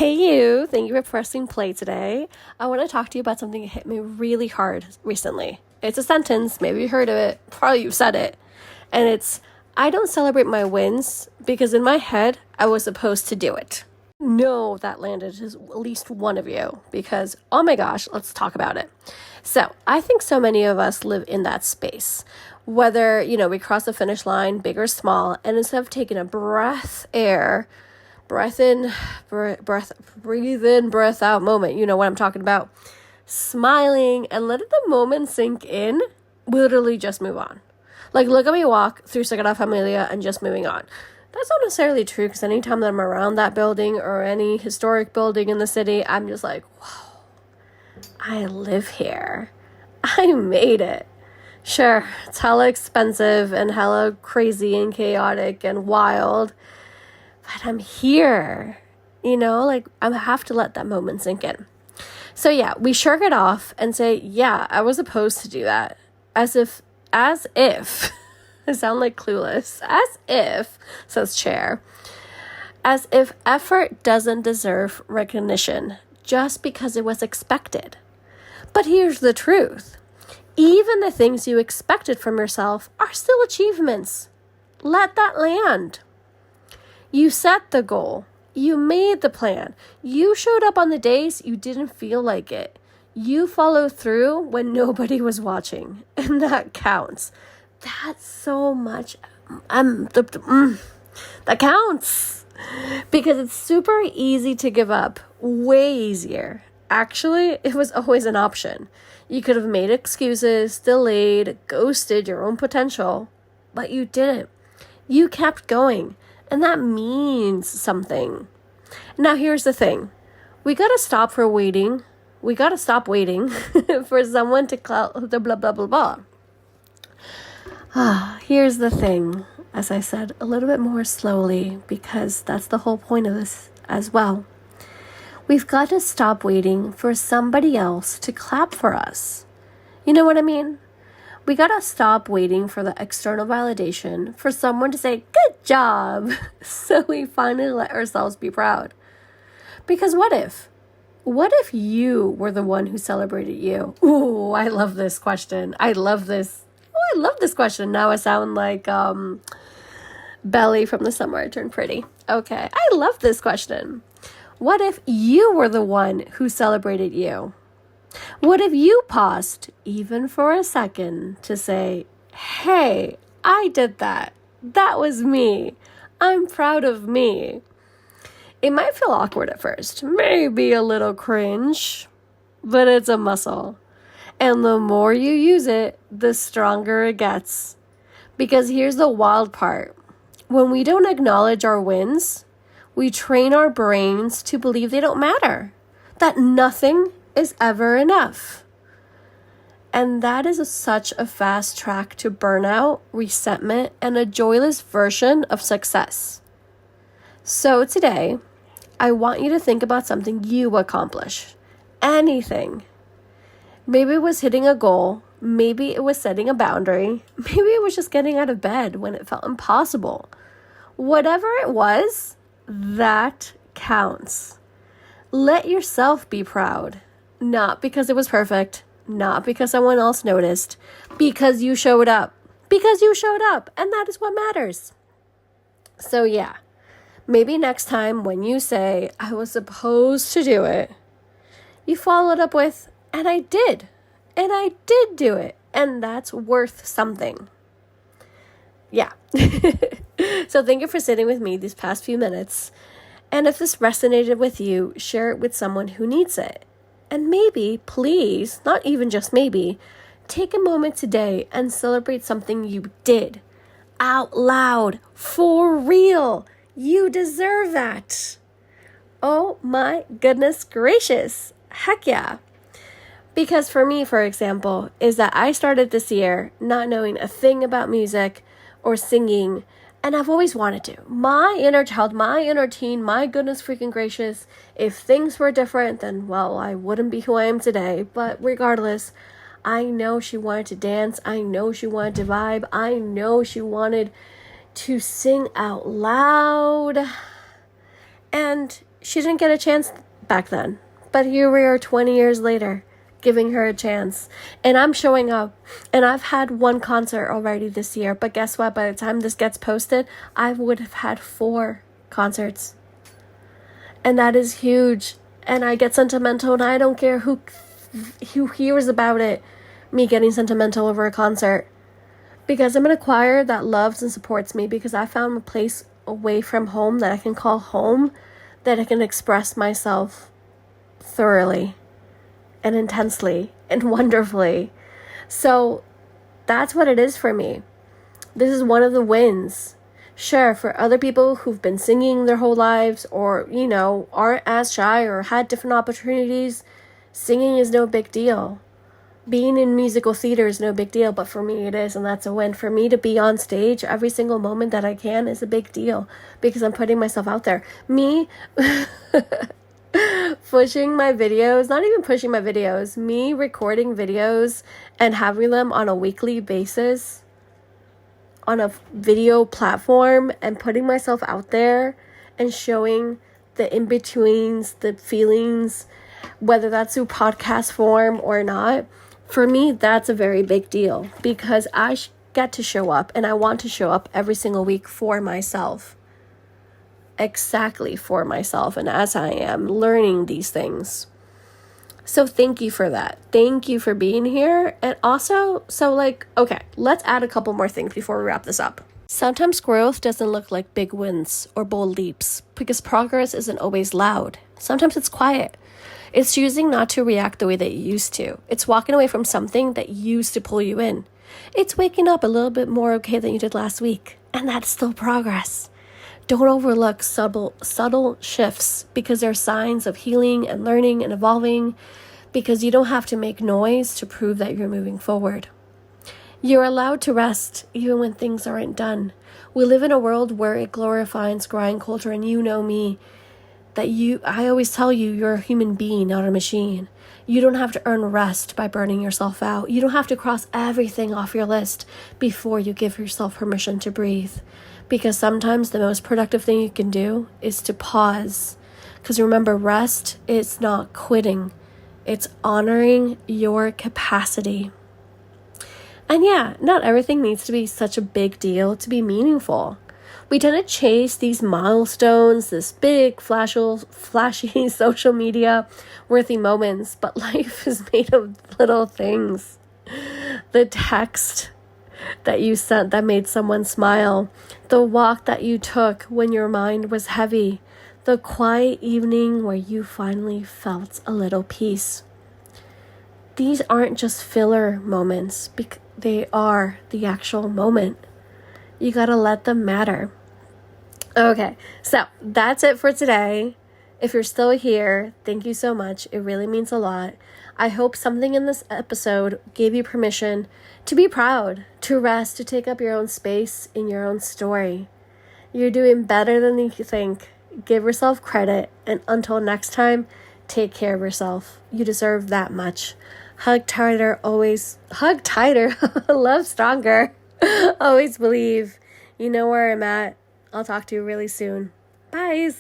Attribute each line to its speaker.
Speaker 1: Hey you, thank you for pressing play today. I want to talk to you about something that hit me really hard recently. It's a sentence, maybe you heard of it, probably you've said it. And it's, I don't celebrate my wins because in my head, I was supposed to do it. No, that landed to at least one of you because, oh my gosh, let's talk about it. So I think so many of us live in that space. Whether, we cross the finish line, big or small, and instead of taking a breath in, breathe in, breath out moment. You know what I'm talking about. Smiling and letting the moment sink in, literally just move on. Like, look at me walk through Sagrada Familia and just moving on. That's not necessarily true because anytime that I'm around that building or any historic building in the city, I'm just like, whoa, I live here. I made it. Sure, it's hella expensive and hella crazy and chaotic and wild. But I'm here, I have to let that moment sink in. So yeah, we shrug it off and say, yeah, I was supposed to do that. As if, I sound like Clueless, says Chair, as if effort doesn't deserve recognition just because it was expected. But here's the truth. Even the things you expected from yourself are still achievements. Let that land. You set the goal. You made the plan. You showed up on the days you didn't feel like it. You followed through when nobody was watching. And that counts. That's so much. That counts. Because it's super easy to give up. Way easier. Actually, it was always an option. You could have made excuses, delayed, ghosted your own potential. But you didn't. You kept going. And that means something. Now, here's the thing. We got to stop waiting for someone to the blah, blah, blah, blah. Here's the thing. As I said, a little bit more slowly, because that's the whole point of this as well. We've got to stop waiting for somebody else to clap for us. You know what I mean? We gotta stop waiting for the external validation for someone to say, good job, so we finally let ourselves be proud. Because what if you were the one who celebrated you? Ooh, I love this question. I love this question. Now I sound like Belly from The Summer I Turned Pretty. Okay, I love this question. What if you were the one who celebrated you? What if you paused, even for a second, to say, hey, I did that. That was me. I'm proud of me. It might feel awkward at first, maybe a little cringe, but it's a muscle. And the more you use it, the stronger it gets. Because here's the wild part. When we don't acknowledge our wins, we train our brains to believe they don't matter, that nothing is ever enough. And that is such a fast track to burnout, resentment, and a joyless version of success. So today, I want you to think about something you accomplished. Anything. Maybe it was hitting a goal. Maybe it was setting a boundary. Maybe it was just getting out of bed when it felt impossible. Whatever it was, that counts. Let yourself be proud. Not because it was perfect, not because someone else noticed, because you showed up. Because you showed up, and that is what matters. So yeah, maybe next time when you say, I was supposed to do it, you follow it up with, and I did do it, and that's worth something. Yeah. So thank you for sitting with me these past few minutes. And if this resonated with you, share it with someone who needs it. And maybe, please, not even just maybe, take a moment today and celebrate something you did. Out loud. For real. You deserve that. Oh my goodness gracious. Heck yeah. Because for me, for example, is that I started this year not knowing a thing about music or singing, and I've always wanted to. My inner child, my inner teen, my goodness freaking gracious, if things were different, then, well, I wouldn't be who I am today. But regardless, I know she wanted to dance. I know she wanted to vibe. I know she wanted to sing out loud. And she didn't get a chance back then. But here we are 20 years later, giving her a chance. And I'm showing up. And I've had one concert already this year. But guess what? By the time this gets posted, I would have had 4 concerts. And that is huge. And I get sentimental, and I don't care who hears about it, me getting sentimental over a concert. Because I'm in a choir that loves and supports me, because I found a place away from home that I can call home, that I can express myself thoroughly and intensely and wonderfully. So that's what it is for me. This is one of the wins. Sure, for other people who've been singing their whole lives, or, aren't as shy or had different opportunities, singing is no big deal. Being in musical theater is no big deal, but for me it is, and that's a win. For me to be on stage every single moment that I can is a big deal, because I'm putting myself out there. Me pushing my videos, not even pushing my videos, me recording videos and having them on a weekly basis on a video platform and putting myself out there and showing the in-betweens, the feelings, whether that's through podcast form or not, for me, that's a very big deal, because I get to show up, and I want to show up every single week for myself. Exactly for myself, and as I am learning these things. So thank you for that. Thank you for being here. And also, okay, let's add a couple more things before we wrap this up. Sometimes growth doesn't look like big wins or bold leaps, because progress isn't always loud. Sometimes it's quiet. It's choosing not to react the way that you used to. It's walking away from something that used to pull you in. It's waking up a little bit more okay than you did last week. And that's still progress. Don't overlook subtle shifts, because they're signs of healing and learning and evolving, because you don't have to make noise to prove that you're moving forward. You're allowed to rest even when things aren't done. We live in a world where it glorifies grind culture, and you know me, I always tell you, you're a human being, not a machine. You don't have to earn rest by burning yourself out. You don't have to cross everything off your list before you give yourself permission to breathe. Because sometimes the most productive thing you can do is to pause. Because remember, rest is not quitting. It's honoring your capacity. And yeah, not everything needs to be such a big deal to be meaningful. We tend to chase these milestones, this big, flashy social media worthy moments, but life is made of little things. The text that you sent that made someone smile, the walk that you took when your mind was heavy, the quiet evening where you finally felt a little peace. These aren't just filler moments, they are the actual moment. You gotta let them matter. Okay, so that's it for today. If you're still here, thank you so much. It really means a lot. I hope something in this episode gave you permission to be proud, to rest, to take up your own space in your own story. You're doing better than you think. Give yourself credit, and until next time, take care of yourself. You deserve that much. Hug tighter, love stronger, always believe. You know where I'm at. I'll talk to you really soon. Bye.